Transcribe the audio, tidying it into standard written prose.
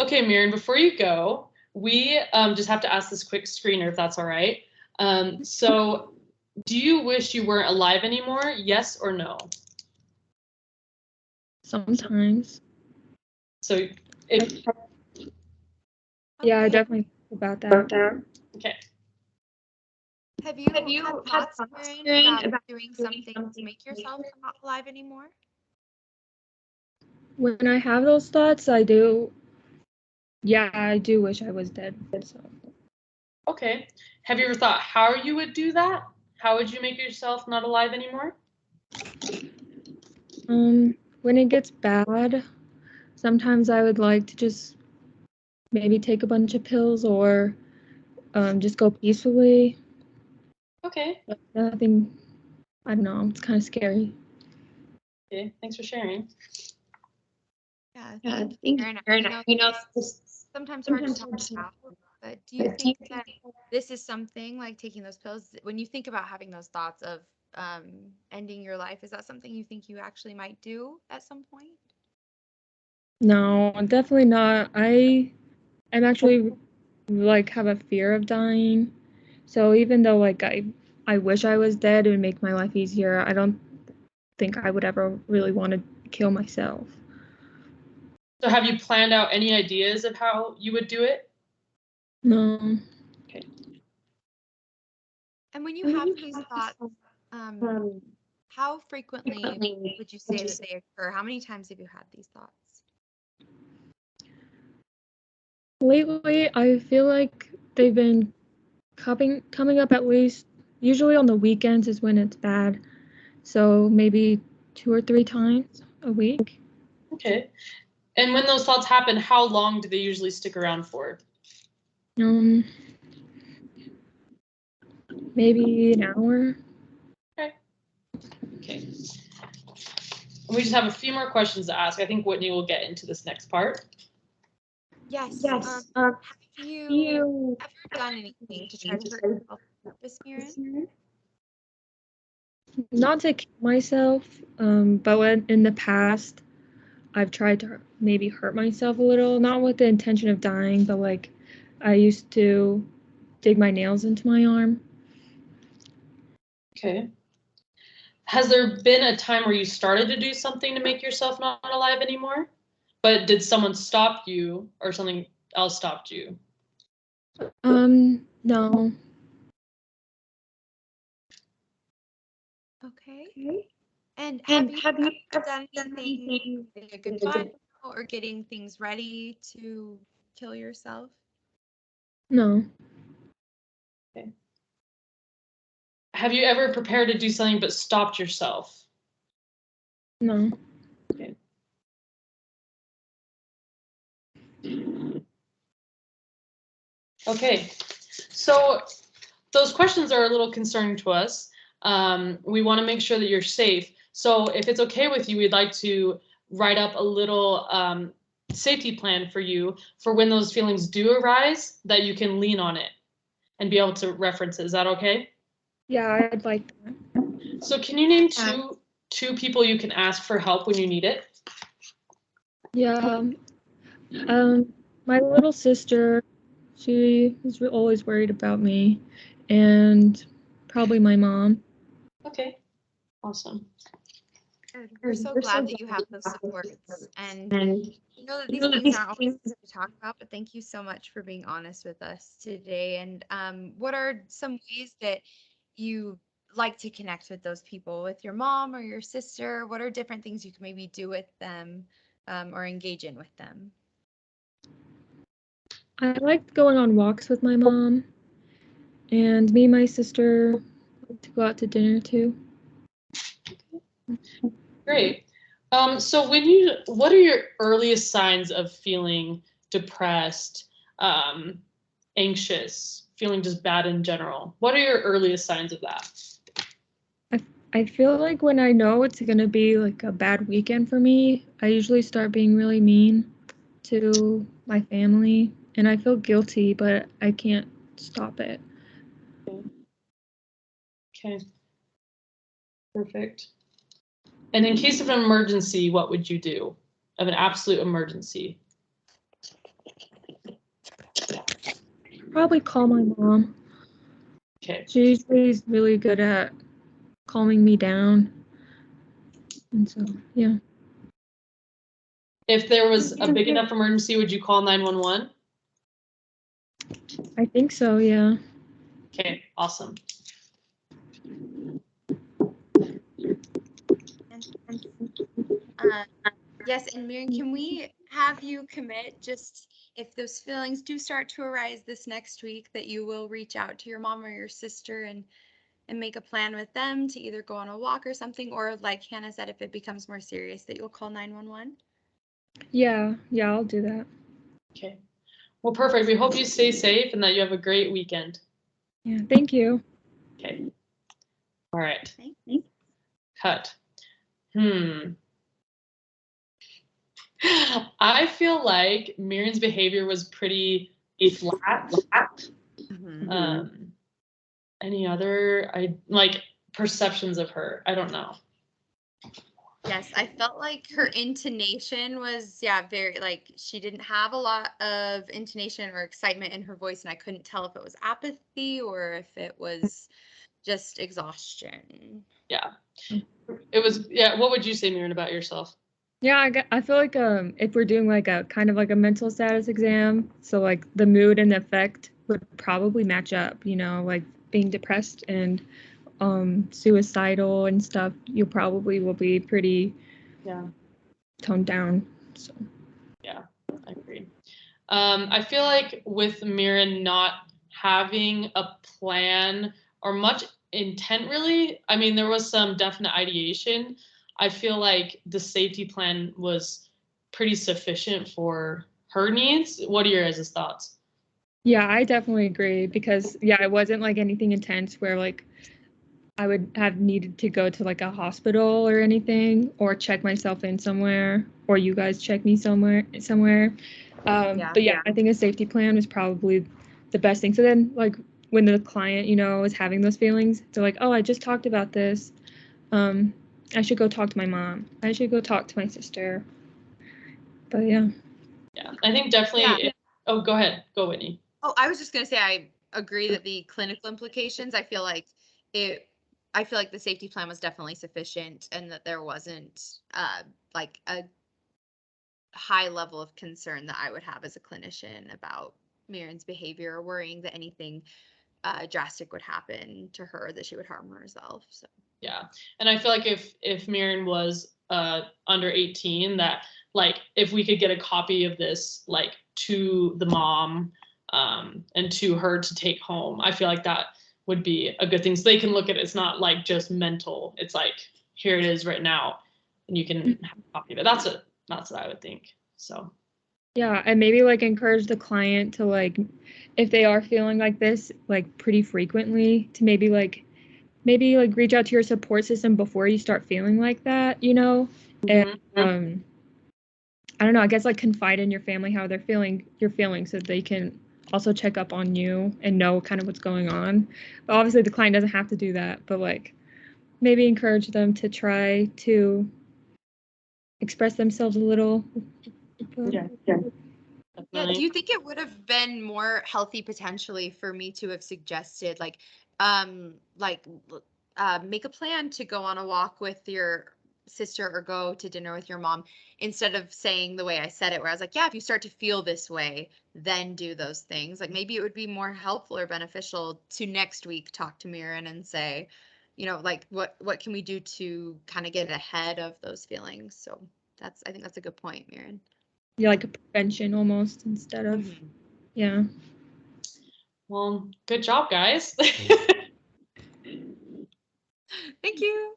Okay, Mirren, before you go, we just have to ask this quick screener if that's all right. So do you wish you weren't alive anymore? Yes or no? Sometimes. So if Yeah, I definitely think about that. okay. Have you had thoughts, Mirren, about doing something to make yourself not alive anymore? When I have those thoughts, I do. Yeah, I do wish I was dead. So. Okay. Have you ever thought how you would do that? How would you make yourself not alive anymore? When it gets bad, sometimes I would like to just maybe take a bunch of pills or just go peacefully. Okay. But nothing, I don't know, it's kind of scary. Okay, thanks for sharing. Yeah, thank you, Mirren. You know, it's sometimes hard to talk about, but do you think that this is something like taking those pills, when you think about having those thoughts of ending your life, is that something you think you actually might do at some point? No, definitely not. I'm actually like have a fear of dying. So even though like I wish I was dead, it would make my life easier. I don't think I would ever really want to kill myself. So have you planned out any ideas of how you would do it? No. Okay. And when you have these thoughts, how frequently would you say that they occur? How many times have you had these thoughts? Lately, I feel like they've been coming up at least, usually on the weekends is when it's bad. So maybe 2 or 3 times a week. Okay. And when those thoughts happen, how long do they usually stick around for? Maybe an hour. Okay. Okay. And we just have a few more questions to ask. I think Whitney will get into this next part. Yes. Have you ever done anything to try to hurt yourself this Mirren? Not to kill myself, but when in the past I've tried to maybe hurt myself a little, not with the intention of dying, but like I used to dig my nails into my arm. Okay. Has there been a time where you started to do something to make yourself not alive anymore? But did someone stop you or something else stopped you? No. Okay. And have you ever done anything, getting a goodbye or getting things ready to kill yourself? No. Okay. Have you ever prepared to do something but stopped yourself? No. Okay. Okay. So those questions are a little concerning to us. We want to make sure that you're safe. So if it's okay with you, we'd like to write up a little safety plan for you for when those feelings do arise, that you can lean on it and be able to reference it. Is that okay? Yeah, I'd like that. So can you name two people you can ask for help when you need it? Yeah. My little sister, she is always worried about me, and probably my mom. Okay, awesome. We're so glad that you have those supports, and you know that these things aren't always easy to talk about, but thank you so much for being honest with us today. And what are some ways that you like to connect with those people, with your mom or your sister? What are different things you can maybe do with them or engage in with them? I like going on walks with my mom, and me and my sister like to go out to dinner too. Great. So what are your earliest signs of feeling depressed, anxious, feeling just bad in general? What are your earliest signs of that? I feel like when I know it's gonna be like a bad weekend for me, I usually start being really mean to my family, and I feel guilty, but I can't stop it. Okay. Perfect. And in case of an emergency, what would you do? Of an absolute emergency? Probably call my mom. Okay. She usually is really good at calming me down. And so, yeah. If there was a big enough emergency, would you call 911? I think so, yeah. Okay, awesome. Yes, and Mirren, can we have you commit just if those feelings do start to arise this next week that you will reach out to your mom or your sister and make a plan with them to either go on a walk or something, or like Hannah said, if it becomes more serious, that you'll call 911? Yeah, I'll do that. Okay. Well, perfect. We hope you stay safe and that you have a great weekend. Yeah, thank you. Okay. All right. Thanks. Cut. I feel like Mirren's behavior was pretty flat. Any other perceptions of her? I don't know. Yes, I felt like her intonation was, very, like, she didn't have a lot of intonation or excitement in her voice, and I couldn't tell if it was apathy or if it was just exhaustion. Yeah. It was, what would you say, Mirren, about yourself? Yeah, I feel like if we're doing like a kind of like a mental status exam, so like the mood and the effect would probably match up, like being depressed and suicidal and stuff, you probably will be pretty toned down. So yeah, I agree. I feel like with Mirren not having a plan or much intent really, I mean, there was some definite ideation. I feel like the safety plan was pretty sufficient for her needs. What are your guys' thoughts? Yeah, I definitely agree because it wasn't like anything intense where like I would have needed to go to like a hospital or anything or check myself in somewhere or you guys check me somewhere. But I think a safety plan was probably the best thing. So then like when the client, is having those feelings, they're like, oh, I just talked about this. I should go talk to my mom. I should go talk to my sister. But yeah. Yeah, I think definitely. Oh, go ahead. Go, Whitney. Oh, I was just going to say, I agree that the clinical implications, I feel like the safety plan was definitely sufficient and that there wasn't like a high level of concern that I would have as a clinician about Mirren's behavior or worrying that anything drastic would happen to her, that she would harm herself. So yeah, and I feel like if Mirren was under 18, that like if we could get a copy of this like to the mom and to her to take home, I feel like that would be a good thing, so they can look at it. It's not like just mental. It's like here it is right now, and you can have a copy of it. That's what I would think. So yeah, and maybe like encourage the client to like, if they are feeling like this like pretty frequently, to maybe reach out to your support system before you start feeling like that, and I don't know, I guess like confide in your family how they're feeling, so they can also check up on you and know kind of what's going on. But obviously the client doesn't have to do that, but like maybe encourage them to try to express themselves a little. Yeah. Do you think it would have been more healthy potentially for me to have suggested make a plan to go on a walk with your sister or go to dinner with your mom, instead of saying the way I said it, where I was like, if you start to feel this way, then do those things. Like maybe it would be more helpful or beneficial to next week talk to Mirren and say, like what can we do to kind of get ahead of those feelings? So I think that's a good point, Mirren. Yeah, like a prevention almost instead of, yeah. Well, good job, guys. Thank you.